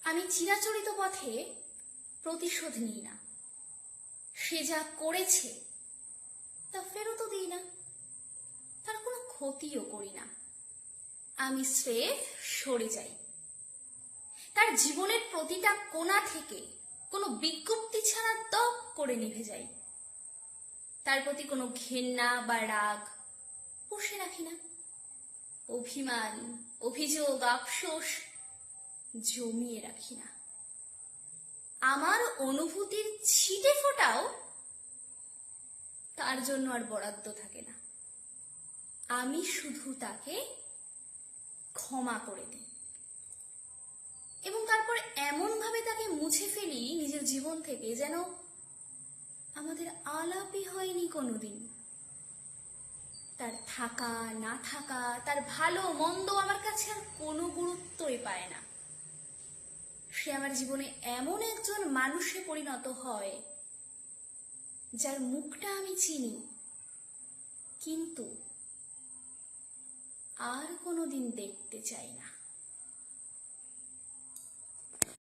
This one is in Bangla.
আমি চিরাচরিত পথে প্রতিশোধ নিই না, সে যা করেছে তা ফেরতও দিই না, তার কোনো ক্ষতিও করি না। আমি স্রেফ সরে যাই, তার জীবনের প্রতিটা কোণা থেকে কোনো বিজ্ঞপ্তি ছাড়া দপ করে নিভে যাই। তার প্রতি কোনো ঘেন্না বা রাগ পুষে রাখি না, অভিমান, অভিযোগ, আফসোস জমিয়ে রাখি না। আমার অনুভূতির ছিটে ফোটাও তার জন্য আর বরাদ্দ থাকে না। আমি শুধু তাকে ক্ষমা করে দিই এবং তারপর এমনভাবে তাকে মুছে ফেলি নিজের জীবন থেকে যেন আমাদের আলাপই হয়নি কোনোদিন। তার থাকা না থাকা, তার ভালো মন্দ আমার কাছে আর কোনো গুরুত্বই পায় না। সে আমার জীবনে এমন একজন মানুষে পরিণত হয় যার মুখটা আমি চিনি, কিন্তু আর কোনোদিন দেখতে চাই না।